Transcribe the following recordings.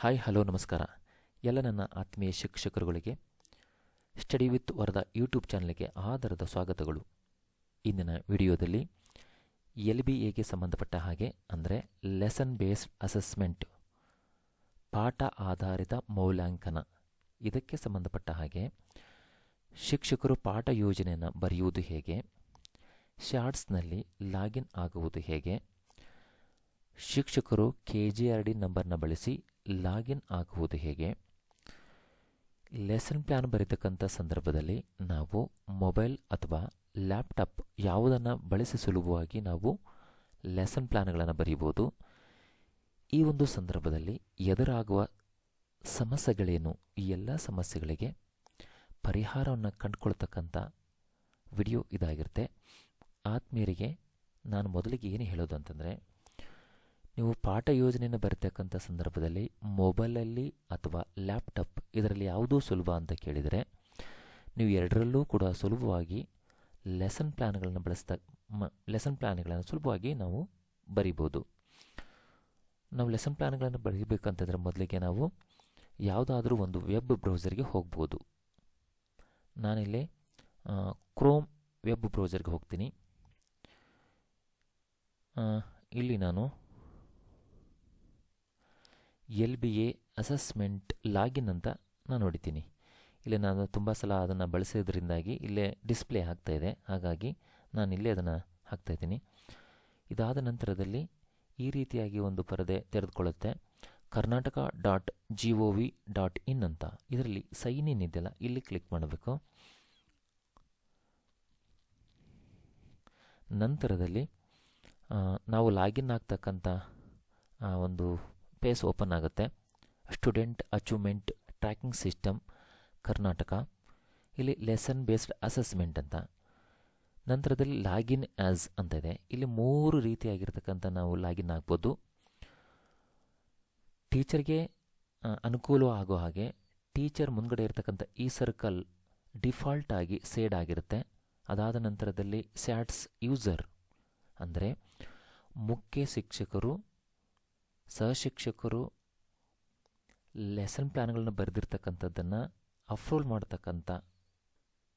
Hi hello ನಮಸ್ಕಾರ. ಎಲ್ಲ ನನ್ನ ಆತ್ಮೀಯ ಶಿಕ್ಷಕರುಗಳಿಗೆ ಸ್ಟಡಿ ವಿತ್ ವರದಾ ಯೂಟ್ಯೂಬ್ ಚಾನಲ್ಗೆ ಆಧಾರದ ಸ್ವಾಗತಗಳು. ಇಂದಿನ ವಿಡಿಯೋದಲ್ಲಿ LBAಗೆ ಸಂಬಂಧಪಟ್ಟ ಹಾಗೆ ಅಂದರೆ ಲೆಸನ್ ಬೇಸ್ಡ್ ಅಸೆಸ್ಮೆಂಟ್, ಪಾಠ ಆಧಾರಿತ ಮೌಲ್ಯಾಂಕನ, ಇದಕ್ಕೆ ಸಂಬಂಧಪಟ್ಟ ಹಾಗೆ ಶಿಕ್ಷಕರು ಪಾಠ ಯೋಜನೆಯನ್ನು ಬರೆಯುವುದು ಹೇಗೆ, ಶಾರ್ಟ್ಸ್ನಲ್ಲಿ ಲಾಗಿನ್ ಆಗುವುದು ಹೇಗೆ, ಶಿಕ್ಷಕರು KGRD ನಂಬರ್ನ ಬಳಸಿ ಲಾಗಿನ್ ಆಗುವುದು ಹೇಗೆ, ಲೆಸನ್ ಪ್ಲ್ಯಾನ್ ಬರೀತಕ್ಕಂಥ ಸಂದರ್ಭದಲ್ಲಿ ನಾವು ಮೊಬೈಲ್ ಅಥವಾ ಲ್ಯಾಪ್ಟಾಪ್ ಯಾವುದನ್ನು ಬಳಸಿ ಸುಲಭವಾಗಿ ನಾವು ಲೆಸನ್ ಪ್ಲ್ಯಾನ್ಗಳನ್ನು ಬರೀಬೋದು, ಈ ಒಂದು ಸಂದರ್ಭದಲ್ಲಿ ಎದುರಾಗುವ ಸಮಸ್ಯೆಗಳೇನು, ಈ ಎಲ್ಲ ಸಮಸ್ಯೆಗಳಿಗೆ ಪರಿಹಾರವನ್ನು ಕಂಡುಕೊಳ್ತಕ್ಕಂಥ ವಿಡಿಯೋ ಇದಾಗಿರುತ್ತೆ. ಆತ್ಮೀಯರಿಗೆ ನಾನು ಮೊದಲಿಗೆ ಏನು ಹೇಳೋದು ಅಂತಂದರೆ, ನೀವು ಪಾಠ ಯೋಜನೆಯನ್ನು ಬರೀತಕ್ಕಂಥ ಸಂದರ್ಭದಲ್ಲಿ ಮೊಬೈಲಲ್ಲಿ ಅಥವಾ ಲ್ಯಾಪ್ಟಾಪ್ ಇದರಲ್ಲಿ ಯಾವುದೂ ಸುಲಭ ಅಂತ ಕೇಳಿದರೆ, ನೀವು ಎರಡರಲ್ಲೂ ಕೂಡ ಸುಲಭವಾಗಿ ಲೆಸನ್ ಪ್ಲ್ಯಾನ್ಗಳನ್ನು ಸುಲಭವಾಗಿ ನಾವು ಬರಿಬೋದು. ನಾವು ಲೆಸನ್ ಪ್ಲ್ಯಾನ್ಗಳನ್ನು ಬರೀಬೇಕಂತಂದರೆ ಮೊದಲಿಗೆ ನಾವು ಯಾವುದಾದ್ರೂ ಒಂದು ವೆಬ್ ಬ್ರೌಸರ್ಗೆ ಹೋಗ್ಬೋದು. ನಾನಿಲ್ಲಿ ಕ್ರೋಮ್ ವೆಬ್ ಬ್ರೌಸರ್ಗೆ ಹೋಗ್ತೀನಿ. ಇಲ್ಲಿ ನಾನು LBA ಅಸೆಸ್ಮೆಂಟ್ ಲಾಗಿನ್ ಅಂತ ನಾನು ಹೊಡಿತೀನಿ. ಇಲ್ಲಿ ನಾನು ತುಂಬ ಸಲ ಅದನ್ನು ಬಳಸೋದ್ರಿಂದಾಗಿ ಇಲ್ಲೇ ಡಿಸ್ಪ್ಲೇ ಆಗ್ತಾಯಿದೆ, ಹಾಗಾಗಿ ನಾನು ಇಲ್ಲೇ ಅದನ್ನು ಹಾಕ್ತಾಯಿದ್ದೀನಿ. ಇದಾದ ನಂತರದಲ್ಲಿ ಈ ರೀತಿಯಾಗಿ ಒಂದು ಪರದೆ ತೆರೆದುಕೊಳ್ಳುತ್ತೆ. karnataka.gov.in ಅಂತ ಇದರಲ್ಲಿ ಸೈನ್ ಇನ್ ಇದೆಯಲ್ಲ, ಇಲ್ಲಿ ಕ್ಲಿಕ್ ಮಾಡಬೇಕು. ನಂತರದಲ್ಲಿ ನಾವು ಲಾಗಿನ್ ಆಗ್ತಕ್ಕಂಥ ಒಂದು ಪೇಜ್ ಓಪನ್ ಆಗುತ್ತೆ. Student achievement tracking system Karnataka, ಇಲ್ಲಿ ಲೆಸನ್ ಬೇಸ್ಡ್ ಅಸೆಸ್ಮೆಂಟ್ ಅಂತ. ನಂತರದಲ್ಲಿ ಲಾಗಿನ್ ಆ್ಯಸ್ ಅಂತ ಇದೆ. ಇಲ್ಲಿ 3 ರೀತಿಯಾಗಿರ್ತಕ್ಕಂಥ ನಾವು ಲಾಗಿನ್ ಆಗ್ಬೋದು. ಟೀಚರ್ಗೆ ಅನುಕೂಲ ಆಗೋ ಹಾಗೆ ಟೀಚರ್ ಮುಂದ್ಗಡೆ ಇರತಕ್ಕಂಥ ಈ ಸರ್ಕಲ್ ಡಿಫಾಲ್ಟ್ ಆಗಿ ಸೇಡ್ ಆಗಿರುತ್ತೆ. ಅದಾದ ನಂತರದಲ್ಲಿ ಸ್ಯಾಟ್ಸ್ ಯೂಸರ್ ಅಂದರೆ ಮುಖ್ಯ ಶಿಕ್ಷಕರು, ಸಹಶಿಕ್ಷಕರು ಲೆಸನ್ ಪ್ಲ್ಯಾನ್ಗಳನ್ನು ಬರೆದಿರ್ತಕ್ಕಂಥದ್ದನ್ನು ಅಪ್ರೂವ್ ಮಾಡ್ತಕ್ಕಂಥ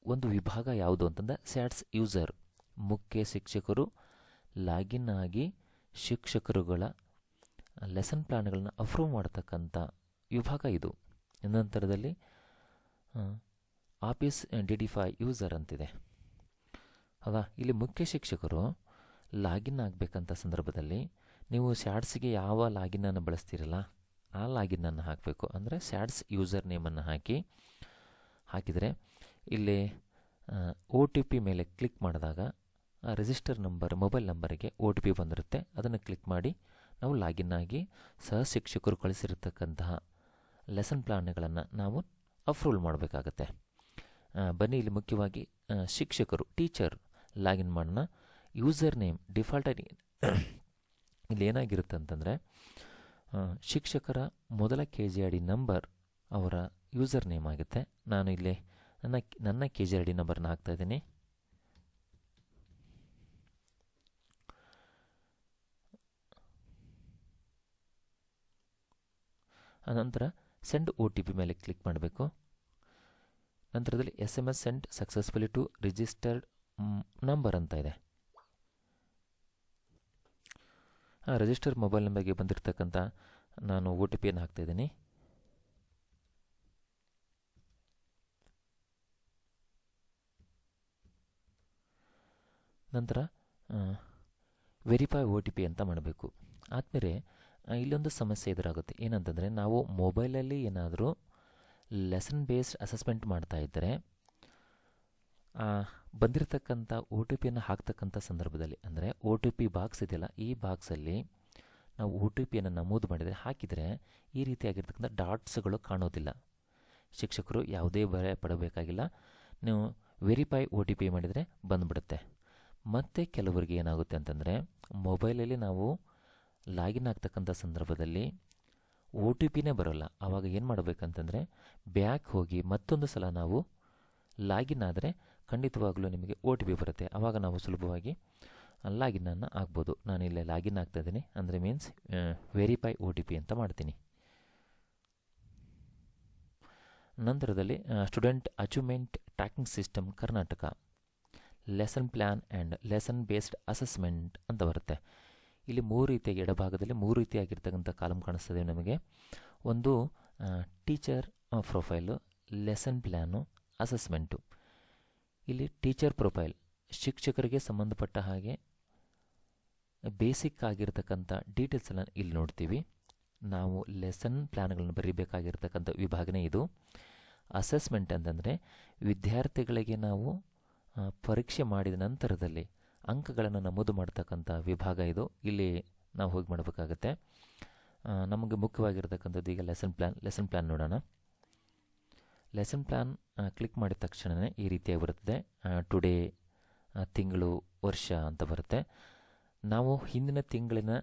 ಒಂದು ವಿಭಾಗ ಯಾವುದು ಅಂತಂದರೆ ಸ್ಯಾಟ್ಸ್ ಯೂಸರ್. ಮುಖ್ಯ ಶಿಕ್ಷಕರು ಲಾಗಿನ್ ಆಗಿ ಶಿಕ್ಷಕರುಗಳ ಲೆಸನ್ ಪ್ಲ್ಯಾನ್ಗಳನ್ನು ಅಪ್ರೂವ್ ಮಾಡ್ತಕ್ಕಂಥ ವಿಭಾಗ ಇದು. ನಂತರದಲ್ಲಿ ಆಫೀಸ್ DD5 ಯೂಸರ್ ಅಂತಿದೆ. ಹೌದಾ, ಇಲ್ಲಿ ಮುಖ್ಯ ಶಿಕ್ಷಕರು ಲಾಗಿನ್ ಆಗಬೇಕಂತ ಸಂದರ್ಭದಲ್ಲಿ ನೀವು ಸ್ಯಾಟ್ಸ್ಗೆ ಯಾವ ಲಾಗಿನನ್ನು ಬಳಸ್ತೀರಲ್ಲ ಆ ಲಾಗಿನನ್ನು ಹಾಕಬೇಕು. ಅಂದರೆ ಸ್ಯಾಟ್ಸ್ ಯೂಸರ್ ನೇಮನ್ನು ಹಾಕಿದರೆ ಇಲ್ಲಿ OTP ಮೇಲೆ ಕ್ಲಿಕ್ ಮಾಡಿದಾಗ ರಿಜಿಸ್ಟರ್ ನಂಬರ್, ಮೊಬೈಲ್ ನಂಬರಿಗೆ OTP ಬಂದಿರುತ್ತೆ. ಅದನ್ನು ಕ್ಲಿಕ್ ಮಾಡಿ ನಾವು ಲಾಗಿನ್ ಆಗಿ ಸಹಶಿಕ್ಷಕರು ಕಳಿಸಿರ್ತಕ್ಕಂತಹ ಲೆಸನ್ ಪ್ಲ್ಯಾನ್ಗಳನ್ನು ನಾವು ಅಪ್ರೂವ್ ಮಾಡಬೇಕಾಗತ್ತೆ. ಬನ್ನಿ, ಇಲ್ಲಿ ಮುಖ್ಯವಾಗಿ ಶಿಕ್ಷಕರು ಟೀಚರ್ ಲಾಗಿನ್ ಮಾಡೋಣ. ಯೂಸರ್ ನೇಮ್ ಡಿಫಾಲ್ಟಾಗಿ ಇಲ್ಲಿ ಏನಾಗಿರುತ್ತೆ ಅಂತಂದರೆ, ಶಿಕ್ಷಕರ ಮೊದಲ KGRD ನಂಬರ್ ಅವರ ಯೂಸರ್ ನೇಮ್ ಆಗುತ್ತೆ. ನಾನು ಇಲ್ಲಿ ನನ್ನ KGRD ನಂಬರ್ನ ಹಾಕ್ತಾಯಿದ್ದೀನಿ. ಆನಂತರ ಸೆಂಡ್ OTP ಮೇಲೆ ಕ್ಲಿಕ್ ಮಾಡಬೇಕು. ನಂತರದಲ್ಲಿ SMS send successfully to registered number ಅಂತ ಇದೆ. ರಿಜಿಸ್ಟರ್ ಮೊಬೈಲ್ ನಂಬರ್ಗೆ ಬಂದಿರತಕ್ಕಂಥ ನಾನು OTPಯನ್ನು ಹಾಕ್ತಾಯಿದ್ದೀನಿ. ನಂತರ ವೆರಿಫೈ OTP ಅಂತ ಮಾಡಬೇಕು. ಆದಮೇಲೆ ಇಲ್ಲೊಂದು ಸಮಸ್ಯೆ ಎದುರಾಗುತ್ತೆ. ಏನಂತಂದರೆ, ನಾವು ಮೊಬೈಲಲ್ಲಿ ಏನಾದರೂ ಲೆಸನ್ ಬೇಸ್ಡ್ ಅಸೆಸ್ಮೆಂಟ್ ಮಾಡ್ತಾ ಇದ್ದರೆ ಬಂದಿರತಕ್ಕಂಥ OTPಯನ್ನು ಹಾಕ್ತಕ್ಕಂಥ ಸಂದರ್ಭದಲ್ಲಿ, ಅಂದರೆ OTP ಬಾಕ್ಸ್ ಇದೆಯಲ್ಲ, ಈ ಬಾಕ್ಸಲ್ಲಿ ನಾವು OTPಯನ್ನು ನಮೂದು ಮಾಡಿದರೆ ಹಾಕಿದರೆ ಈ ರೀತಿಯಾಗಿರ್ತಕ್ಕಂಥ ಡಾಟ್ಸ್ಗಳು ಕಾಣೋದಿಲ್ಲ. ಶಿಕ್ಷಕರು ಯಾವುದೇ ಭಯ ಪಡಬೇಕಾಗಿಲ್ಲ. ನೀವು ವೆರಿಫೈ OTP ಮಾಡಿದರೆ ಬಂದುಬಿಡುತ್ತೆ. ಮತ್ತು ಕೆಲವರಿಗೆ ಏನಾಗುತ್ತೆ ಅಂತಂದರೆ, ಮೊಬೈಲಲ್ಲಿ ನಾವು ಲಾಗಿನ್ ಆಗ್ತಕ್ಕಂಥ ಸಂದರ್ಭದಲ್ಲಿ OTPನೇ ಬರೋಲ್ಲ. ಆವಾಗ ಏನು ಮಾಡಬೇಕಂತಂದರೆ, ಬ್ಯಾಕ್ ಹೋಗಿ ಮತ್ತೊಂದು ಸಲ ನಾವು ಲಾಗಿನ್ ಆದರೆ ಖಂಡಿತವಾಗಲೂ ನಿಮಗೆ OTP ಬರುತ್ತೆ. ಆವಾಗ ನಾವು ಸುಲಭವಾಗಿ ಲಾಗಿನನ್ನು ಆಗ್ಬೋದು. ನಾನಿಲ್ಲೇ ಲಾಗಿನ್ ಆಗ್ತಾಯಿದ್ದೀನಿ, ಅಂದರೆ ಮೀನ್ಸ್ ವೆರಿಫೈ OTP ಅಂತ ಮಾಡ್ತೀನಿ. ನಂತರದಲ್ಲಿ student achievement tracking system Karnataka, lesson plan and lesson based assessment ಅಂತ ಬರುತ್ತೆ. ಇಲ್ಲಿ 3 ರೀತಿಯಾಗಿ ಎಡಭಾಗದಲ್ಲಿ 3 ರೀತಿಯಾಗಿರ್ತಕ್ಕಂಥ ಕಾಲಮ್ ಕಾಣಿಸ್ತದೆ ನಮಗೆ. ಒಂದು teacher profile, lesson plan, assessment. ಇಲ್ಲಿ ಟೀಚರ್ ಪ್ರೊಫೈಲ್ ಶಿಕ್ಷಕರಿಗೆ ಸಂಬಂಧಪಟ್ಟ ಹಾಗೆ ಬೇಸಿಕ್ ಆಗಿರ್ತಕ್ಕಂಥ ಡೀಟೇಲ್ಸನ್ನು ಇಲ್ಲಿ ನೋಡ್ತೀವಿ. ನಾವು ಲೆಸನ್ ಪ್ಲ್ಯಾನ್ಗಳನ್ನು ಬರೀಬೇಕಾಗಿರ್ತಕ್ಕಂಥ ವಿಭಾಗನೇ ಇದು. ಅಸೆಸ್ಮೆಂಟ್ ಅಂತಂದರೆ ವಿದ್ಯಾರ್ಥಿಗಳಿಗೆ ನಾವು ಪರೀಕ್ಷೆ ಮಾಡಿದ ನಂತರದಲ್ಲಿ ಅಂಕಗಳನ್ನು ನಮೂದು ಮಾಡ್ತಕ್ಕಂಥ ವಿಭಾಗ ಇದು. ಇಲ್ಲಿ ನಾವು ಹೋಗಿ ಮಾಡಬೇಕಾಗತ್ತೆ. ನಮಗೆ ಮುಖ್ಯವಾಗಿರ್ತಕ್ಕಂಥದ್ದು ಈಗ ಲೆಸನ್ ಪ್ಲ್ಯಾನ್ ನೋಡೋಣ. ಲೆಸನ್ ಪ್ಲ್ಯಾನ್ ಕ್ಲಿಕ್ ಮಾಡಿದ ತಕ್ಷಣವೇ ಈ ರೀತಿಯಾಗಿ ಬರುತ್ತದೆ. ಟುಡೇ, ತಿಂಗಳು, ವರ್ಷ ಅಂತ ಬರುತ್ತೆ. ನಾವು ಹಿಂದಿನ ತಿಂಗಳಿನ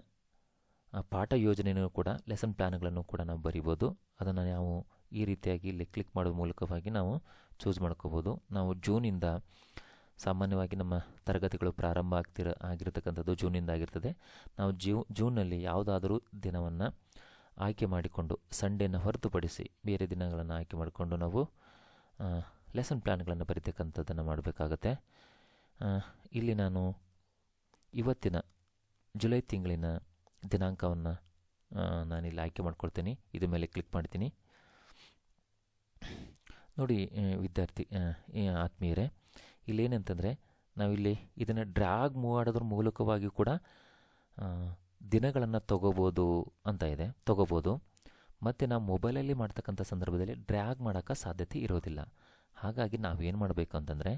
ಪಾಠ ಯೋಜನೆಯೂ ಕೂಡ ಲೆಸನ್ ಪ್ಲ್ಯಾನ್ಗಳನ್ನು ಕೂಡ ನಾವು ಬರಿಬೋದು. ಅದನ್ನು ನಾವು ಈ ರೀತಿಯಾಗಿ ಇಲ್ಲಿ ಕ್ಲಿಕ್ ಮಾಡುವ ಮೂಲಕವಾಗಿ ನಾವು ಚೂಸ್ ಮಾಡ್ಕೋಬೋದು. ನಾವು ಜೂನಿಂದ ಸಾಮಾನ್ಯವಾಗಿ ನಮ್ಮ ತರಗತಿಗಳು ಪ್ರಾರಂಭ ಆಗಿರತಕ್ಕಂಥದ್ದು ಜೂನಿಂದ ಆಗಿರ್ತದೆ. ನಾವು ಜೂನ್ನಲ್ಲಿ ಯಾವುದಾದರೂ ದಿನವನ್ನು ಆಯ್ಕೆ ಮಾಡಿಕೊಂಡು, ಸಂಡೇನ ಹೊರತುಪಡಿಸಿ ಬೇರೆ ದಿನಗಳನ್ನು ಆಯ್ಕೆ ಮಾಡಿಕೊಂಡು ನಾವು ಲೆಸನ್ ಪ್ಲ್ಯಾನ್ಗಳನ್ನು ಬರೀತಕ್ಕಂಥದ್ದನ್ನು ಮಾಡಬೇಕಾಗತ್ತೆ. ಇಲ್ಲಿ ನಾನು ಇವತ್ತಿನ ಜುಲೈ ತಿಂಗಳಿನ ದಿನಾಂಕವನ್ನು ನಾನಿಲ್ಲಿ ಆಯ್ಕೆ ಮಾಡ್ಕೊಳ್ತೀನಿ. ಇದ್ರ ಮೇಲೆ ಕ್ಲಿಕ್ ಮಾಡ್ತೀನಿ. ನೋಡಿ ವಿದ್ಯಾರ್ಥಿ ಆತ್ಮೀಯರೇ, ಇಲ್ಲೇನಂತಂದರೆ ನಾವಿಲ್ಲಿ ಇದನ್ನು ಡ್ರ್ಯಾಗ್ ಮಾಡೋದ್ರ ಮೂಲಕವಾಗಿ ಕೂಡ ದಿನಗಳನ್ನು ತೊಗೋಬೋದು ಅಂತ ಇದೆ, ತೊಗೋಬೋದು. ಮತ್ತು ನಾವು ಮೊಬೈಲಲ್ಲಿ ಮಾಡ್ತಕ್ಕಂಥ ಸಂದರ್ಭದಲ್ಲಿ ಡ್ರ್ಯಾಗ್ ಮಾಡೋಕ್ಕೆ ಸಾಧ್ಯತೆ ಇರೋದಿಲ್ಲ. ಹಾಗಾಗಿ ನಾವೇನು ಮಾಡಬೇಕು ಅಂತಂದರೆ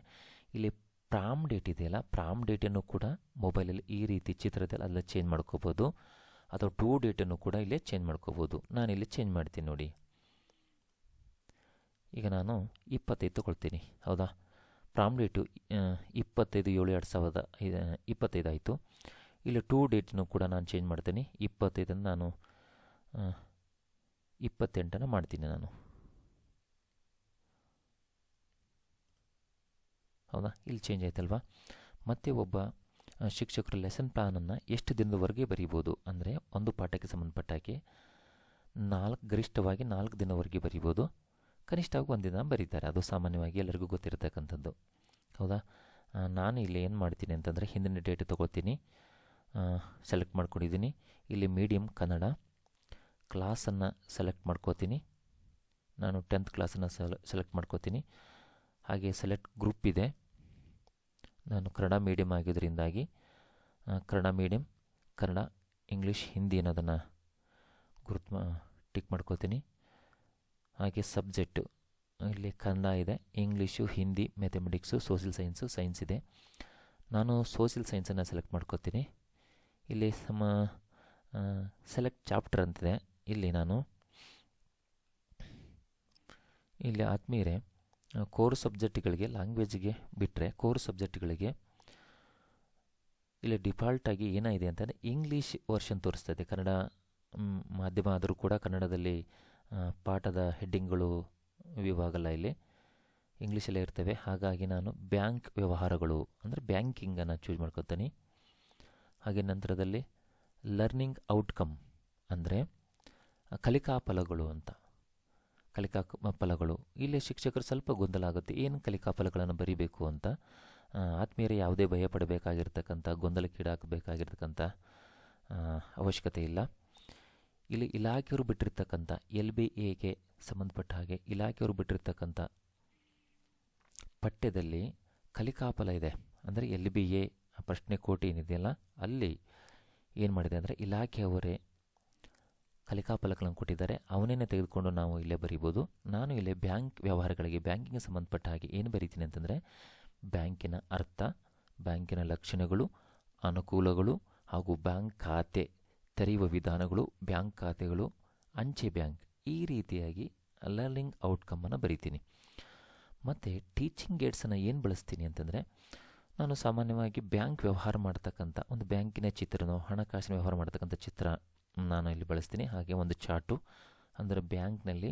ಇಲ್ಲಿ ಪ್ರಾಮ್ ಡೇಟ್ ಇದೆಯಲ್ಲ, ಪ್ರಾಮ್ ಡೇಟನ್ನು ಕೂಡ ಮೊಬೈಲಲ್ಲಿ ಈ ರೀತಿ ಚಿತ್ರದಲ್ಲಿ ಅಲ್ಲ ಚೇಂಜ್ ಮಾಡ್ಕೋಬೋದು, ಅಥವಾ ಟೂ ಡೇಟನ್ನು ಕೂಡ ಇಲ್ಲೇ ಚೇಂಜ್ ಮಾಡ್ಕೋಬೋದು. ನಾನಿಲ್ಲಿ ಚೇಂಜ್ ಮಾಡ್ತೀನಿ ನೋಡಿ. ಈಗ ನಾನು 25 ತೊಗೊಳ್ತೀನಿ, ಹೌದಾ. ಪ್ರಾಮ್ ಡೇಟು 25/7/2025 ಆಯಿತು. ಇಲ್ಲಿ ಟೂ ಡೇಟನ್ನು ಕೂಡ ನಾನು ಚೇಂಜ್ ಮಾಡ್ತೀನಿ. 25 ನಾನು 28 ಮಾಡ್ತೀನಿ ನಾನು, ಹೌದಾ. ಇಲ್ಲಿ ಚೇಂಜ್ ಆಯ್ತಲ್ವಾ. ಮತ್ತು ಒಬ್ಬ ಶಿಕ್ಷಕರು ಲೆಸನ್ ಪ್ಲ್ಯಾನನ್ನು ಎಷ್ಟು ದಿನದವರೆಗೆ ಬರೀಬೋದು ಅಂದರೆ ಒಂದು ಪಾಠಕ್ಕೆ ಸಂಬಂಧಪಟ್ಟಾಗೆ ಗರಿಷ್ಠವಾಗಿ 4 ದಿನವರೆಗೆ ಬರೀಬೋದು, ಕನಿಷ್ಠವಾಗಿ 1 ದಿನ ಬರೀತಾರೆ. ಅದು ಸಾಮಾನ್ಯವಾಗಿ ಎಲ್ಲರಿಗೂ ಗೊತ್ತಿರತಕ್ಕಂಥದ್ದು, ಹೌದಾ. ನಾನು ಇಲ್ಲಿ ಏನು ಮಾಡ್ತೀನಿ ಅಂತಂದರೆ ಹಿಂದಿನ ಡೇಟ್ ತೊಗೊಳ್ತೀನಿ, ಸೆಲೆಕ್ಟ್ ಮಾಡ್ಕೊಂಡಿದ್ದೀನಿ. ಇಲ್ಲಿ ಮೀಡಿಯಮ್ ಕನ್ನಡ ಕ್ಲಾಸನ್ನು ಸೆಲೆಕ್ಟ್ ಮಾಡ್ಕೋತೀನಿ. ನಾನು 10th ಕ್ಲಾಸನ್ನು ಸೆಲೆಕ್ಟ್ ಮಾಡ್ಕೋತೀನಿ. ಹಾಗೆ ಸೆಲೆಕ್ಟ್ ಗ್ರೂಪ್ ಇದೆ, ನಾನು ಕನ್ನಡ ಮೀಡಿಯಮ್ ಆಗಿದ್ದರಿಂದಾಗಿ ಕನ್ನಡ ಮೀಡಿಯಮ್, ಕನ್ನಡ, ಇಂಗ್ಲೀಷ್, ಹಿಂದಿ ಅನ್ನೋದನ್ನು ಟಿಕ್ ಮಾಡ್ಕೋತೀನಿ. ಹಾಗೆ ಸಬ್ಜೆಕ್ಟು ಇಲ್ಲಿ ಕನ್ನಡ ಇದೆ, English, Hindi, mathematics, social science ಇದೆ. ನಾನು ಸೋಷಿಯಲ್ ಸೈನ್ಸನ್ನು ಸೆಲೆಕ್ಟ್ ಮಾಡ್ಕೋತೀನಿ. ಇಲ್ಲಿ ಸೆಲೆಕ್ಟ್ ಚಾಪ್ಟರ್ ಅಂತಿದೆ. ಇಲ್ಲಿ ನಾನು ಇಲ್ಲಿ ಆತ್ಮೀಯರೇ ಕೋರ್ ಸಬ್ಜೆಕ್ಟ್ಗಳಿಗೆ ಲ್ಯಾಂಗ್ವೇಜ್ಗೆ ಬಿಟ್ಟರೆ ಕೋರ್ ಸಬ್ಜೆಕ್ಟ್ಗಳಿಗೆ ಇಲ್ಲಿ ಡಿಫಾಲ್ಟಾಗಿ ಏನಾಗಿದೆ ಅಂತಂದರೆ ಇಂಗ್ಲೀಷ್ ವರ್ಷನ್ ತೋರಿಸ್ತದೆ. ಕನ್ನಡ ಮಾಧ್ಯಮ ಆದರೂ ಕೂಡ ಕನ್ನಡದಲ್ಲಿ ಪಾಠದ ಹೆಡ್ಡಿಂಗ್ಗಳು ವಿಭಾಗಲ್ಲ, ಇಲ್ಲಿ ಇಂಗ್ಲೀಷಲ್ಲೇ ಇರ್ತವೆ. ಹಾಗಾಗಿ ನಾನು ಬ್ಯಾಂಕ್ ವ್ಯವಹಾರಗಳು ಅಂದರೆ ಬ್ಯಾಂಕಿಂಗನ್ನು ಚೂಸ್ ಮಾಡ್ಕೊತೀನಿ. ಹಾಗೆ ನಂತರದಲ್ಲಿ ಲರ್ನಿಂಗ್ ಔಟ್ಕಮ್ ಅಂದರೆ ಕಲಿಕಾ ಫಲಗಳು ಅಂತ, ಕಲಿಕಾ ಫಲಗಳು. ಇಲ್ಲಿ ಶಿಕ್ಷಕರು ಸ್ವಲ್ಪ ಗೊಂದಲ ಆಗುತ್ತೆ, ಏನು ಕಲಿಕಾ ಫಲಗಳನ್ನು ಬರೀಬೇಕು ಅಂತ. ಆತ್ಮೀಯರೇ, ಯಾವುದೇ ಭಯ ಪಡಬೇಕಾಗಿರ್ತಕ್ಕಂಥ, ಗೊಂದಲಕ್ಕೀಡಾಗಬೇಕಾಗಿರ್ತಕ್ಕಂಥ ಅವಶ್ಯಕತೆ ಇಲ್ಲ. ಇಲ್ಲಿ ಇಲಾಖೆಯವರು ಬಿಟ್ಟಿರ್ತಕ್ಕಂಥ LBAಗೆ ಸಂಬಂಧಪಟ್ಟ ಹಾಗೆ ಇಲಾಖೆಯವರು ಬಿಟ್ಟಿರ್ತಕ್ಕಂಥ ಪಠ್ಯದಲ್ಲಿ ಕಲಿಕಾಫಲ ಇದೆ. ಅಂದರೆ LBA ಪ್ರಶ್ನೆ ಕೋಟಿ ಏನಿದೆಯಲ್ಲ, ಅಲ್ಲಿ ಏನು ಮಾಡಿದೆ ಅಂದರೆ ಇಲಾಖೆಯವರೇ ಕಲಿಕಾಫಲಗಳನ್ನು ಕೊಟ್ಟಿದ್ದಾರೆ, ಅವನ್ನೇ ತೆಗೆದುಕೊಂಡು ನಾವು ಇಲ್ಲೇ ಬರೀಬೋದು. ನಾನು ಇಲ್ಲೇ ಬ್ಯಾಂಕ್ ವ್ಯವಹಾರಗಳಿಗೆ, ಬ್ಯಾಂಕಿಂಗ್ ಸಂಬಂಧಪಟ್ಟ ಹಾಗೆ ಏನು ಬರೀತೀನಿ ಅಂತಂದರೆ ಬ್ಯಾಂಕಿನ ಅರ್ಥ, ಬ್ಯಾಂಕಿನ ಲಕ್ಷಣಗಳು, ಅನುಕೂಲಗಳು ಹಾಗೂ ಬ್ಯಾಂಕ್ ಖಾತೆ ತೆರೆಯುವ ವಿಧಾನಗಳು, ಬ್ಯಾಂಕ್ ಖಾತೆಗಳು, ಅಂಚೆ ಬ್ಯಾಂಕ್, ಈ ರೀತಿಯಾಗಿ ಲರ್ನಿಂಗ್ ಔಟ್ಕಮ್ಮನ್ನು ಬರಿತೀನಿ. ಮತ್ತು ಟೀಚಿಂಗ್ ಏಡ್ಸನ್ನು ಏನು ಬಳಸ್ತೀನಿ ಅಂತಂದರೆ ನಾನು ಸಾಮಾನ್ಯವಾಗಿ ಬ್ಯಾಂಕ್ ವ್ಯವಹಾರ ಮಾಡ್ತಕ್ಕಂಥ ಒಂದು ಬ್ಯಾಂಕಿನ ಚಿತ್ರನೋ ಹಣಕಾಸಿನ ವ್ಯವಹಾರ ಮಾಡ್ತಕ್ಕಂಥ ಚಿತ್ರ ನಾನು ಇಲ್ಲಿ ಬಳಸ್ತೀನಿ. ಹಾಗೆ ಒಂದು ಚಾರ್ಟು ಅಂದರೆ ಬ್ಯಾಂಕ್ನಲ್ಲಿ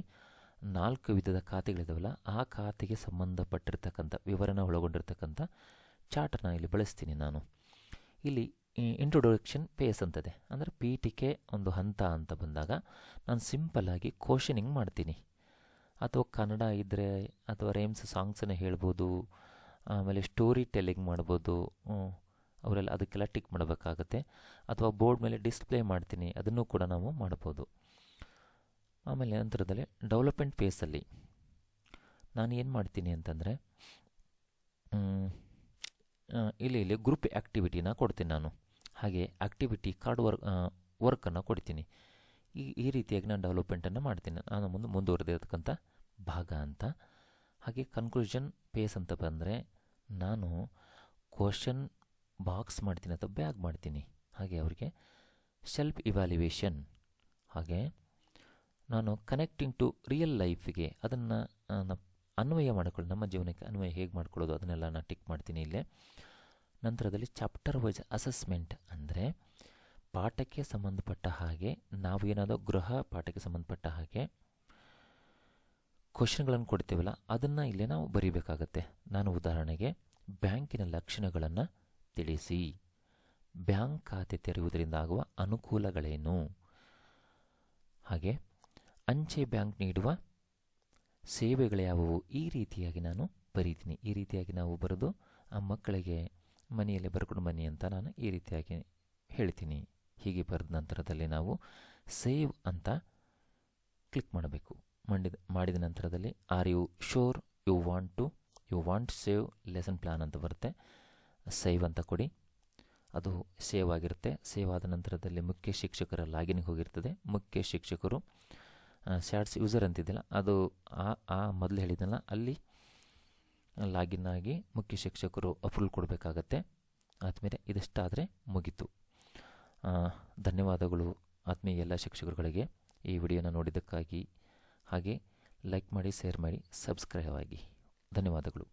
4 ವಿಧದ ಖಾತೆಗಳಿದಾವಲ್ಲ, ಆ ಖಾತೆಗೆ ಸಂಬಂಧಪಟ್ಟಿರ್ತಕ್ಕಂಥ ವಿವರಣ ಒಳಗೊಂಡಿರ್ತಕ್ಕಂಥ ಚಾರ್ಟನ್ನು ಇಲ್ಲಿ ಬಳಸ್ತೀನಿ ನಾನು. ಇಲ್ಲಿ ಇಂಟ್ರೊಡಕ್ಷನ್ ಪೇಸ್ ಅಂತದೆ, ಅಂದರೆ ಪೀಠಿಕೆ ಒಂದು ಹಂತ ಅಂತ ಬಂದಾಗ ನಾನು ಸಿಂಪಲ್ಲಾಗಿ ಕ್ವಶನಿಂಗ್ ಮಾಡ್ತೀನಿ. ಅಥವಾ ಕನ್ನಡ ಇದ್ದರೆ ಅಥವಾ ರೇಮ್ಸ್ ಸಾಂಗ್ಸನ್ನು ಹೇಳ್ಬೋದು. ಆಮೇಲೆ ಸ್ಟೋರಿ ಟೆಲ್ಲಿಂಗ್ ಮಾಡ್ಬೋದು. ಅವರೆಲ್ಲ ಅದಕ್ಕೆಲ್ಲ ಟಿಕ್ ಮಾಡಬೇಕಾಗತ್ತೆ. ಅಥವಾ ಬೋರ್ಡ್ ಮೇಲೆ ಡಿಸ್ಪ್ಲೇ ಮಾಡ್ತೀನಿ, ಅದನ್ನು ಕೂಡ ನಾವು ಮಾಡ್ಬೋದು. ಆಮೇಲೆ ನಂತರದಲ್ಲಿ ಡೆವಲಪ್ಮೆಂಟ್ ಫೇಸಲ್ಲಿ ನಾನು ಏನು ಮಾಡ್ತೀನಿ ಅಂತಂದರೆ, ಇಲ್ಲಿ ಗ್ರೂಪ್ ಆ್ಯಕ್ಟಿವಿಟಿನ ಕೊಡ್ತೀನಿ ನಾನು. ಹಾಗೆ ಆ್ಯಕ್ಟಿವಿಟಿ ಕಾರ್ಡ್ ವರ್ಕನ್ನು ಕೊಡ್ತೀನಿ. ಈ ರೀತಿಯಾಗಿ ನಾನು ಡೆವಲಪ್ಮೆಂಟನ್ನು ಮಾಡ್ತೀನಿ. ನಾನು ಮುಂದುವರೆದಿರತಕ್ಕಂಥ ಭಾಗ ಅಂತ. ಹಾಗೆ ಕನ್ಕ್ಲೂಷನ್ ಪೇಸ್ ಅಂತ ಬಂದರೆ ನಾನು ಕ್ವಶನ್ ಬಾಕ್ಸ್ ಮಾಡ್ತೀನಿ ಅಥವಾ ಬ್ಯಾಗ್ ಮಾಡ್ತೀನಿ. ಹಾಗೆ ಅವರಿಗೆ ಸೆಲ್ಫ್ ಇವ್ಯಾಲ್ಯುವೇಷನ್, ಹಾಗೆ ನಾನು ಕನೆಕ್ಟಿಂಗ್ ಟು ರಿಯಲ್ ಲೈಫಿಗೆ ಅದನ್ನು ಅನ್ವಯ ಮಾಡಿಕೊಳ್ಳಿ, ನಮ್ಮ ಜೀವನಕ್ಕೆ ಅನ್ವಯ ಹೇಗೆ ಮಾಡ್ಕೊಳ್ಳೋದು ಅದನ್ನೆಲ್ಲ ನಾನು ಟಿಕ್ ಮಾಡ್ತೀನಿ ಇಲ್ಲೇ. ನಂತರದಲ್ಲಿ ಚಾಪ್ಟರ್ ವೈಸ್ ಅಸೆಸ್ಮೆಂಟ್ ಅಂದರೆ ಪಾಠಕ್ಕೆ ಸಂಬಂಧಪಟ್ಟ ಹಾಗೆ ನಾವು ಏನಾದರೂ ಗೃಹ ಪಾಠಕ್ಕೆ ಸಂಬಂಧಪಟ್ಟ ಹಾಗೆ ಕ್ವಶನ್ಗಳನ್ನು ಕೊಡ್ತೀವಲ್ಲ, ಅದನ್ನು ಇಲ್ಲೇ ನಾವು ಬರೀಬೇಕಾಗತ್ತೆ. ನಾನು ಉದಾಹರಣೆಗೆ ಬ್ಯಾಂಕಿನ ಲಕ್ಷಣಗಳನ್ನು ತಿಳಿಸಿ, ಬ್ಯಾಂಕ್ ಖಾತೆ ತೆರೆಯುವುದರಿಂದ ಆಗುವ ಅನುಕೂಲಗಳೇನು, ಹಾಗೆ ಅಂಚೆ ಬ್ಯಾಂಕ್ ನೀಡುವ ಸೇವೆಗಳ್ಯಾವುವು, ಈ ರೀತಿಯಾಗಿ ನಾನು ಬರೀತೀನಿ. ಈ ರೀತಿಯಾಗಿ ನಾವು ಬರೆದು ಆ ಮಕ್ಕಳಿಗೆ ಮನೆಯಲ್ಲೇ ಬರ್ಕೊಂಡು ಬನ್ನಿ ಅಂತ ನಾನು ಈ ರೀತಿಯಾಗಿ ಹೇಳ್ತೀನಿ. ಹೀಗೆ ಬರೆದ ನಂತರದಲ್ಲಿ ನಾವು ಸೇವ್ ಅಂತ ಕ್ಲಿಕ್ ಮಾಡಬೇಕು. ಮಾಡಿದ ನಂತರದಲ್ಲಿ are you sure you want save lesson plan ಅಂತ ಬರುತ್ತೆ. ಸೇವ್ ಅಂತ ಕೊಡಿ, ಅದು ಸೇವ್ ಆಗಿರುತ್ತೆ. ಸೇವ್ ಆದ ನಂತರದಲ್ಲಿ ಮುಖ್ಯ ಶಿಕ್ಷಕರ ಲಾಗಿನ್ಗೆ ಹೋಗಿರ್ತದೆ. ಮುಖ್ಯ ಶಿಕ್ಷಕರು ಸ್ಯಾಟ್ಸ್ ಯೂಸರ್ ಅಂತಿದ್ದಿಲ್ಲ, ಅದು ಮೊದಲು ಹೇಳಿದ್ನಲ್ಲ, ಅಲ್ಲಿ ಲಾಗಿನ್ ಆಗಿ ಮುಖ್ಯ ಶಿಕ್ಷಕರು ಅಪ್ರೂವಲ್ ಕೊಡಬೇಕಾಗತ್ತೆ. ಆದಮೇಲೆ ಇದಿಷ್ಟಾದರೆ ಮುಗೀತು. ಧನ್ಯವಾದಗಳು ಆತ್ಮೀಯ ಎಲ್ಲ ಶಿಕ್ಷಕರುಗಳಿಗೆ ಈ ವಿಡಿಯೋನ ನೋಡಿದ್ದಕ್ಕಾಗಿ. ಹಾಗೆ ಲೈಕ್ ಮಾಡಿ, ಶೇರ್ ಮಾಡಿ, ಸಬ್ಸ್ಕ್ರೈಬ್ ಆಗಿ. ಧನ್ಯವಾದಗಳು.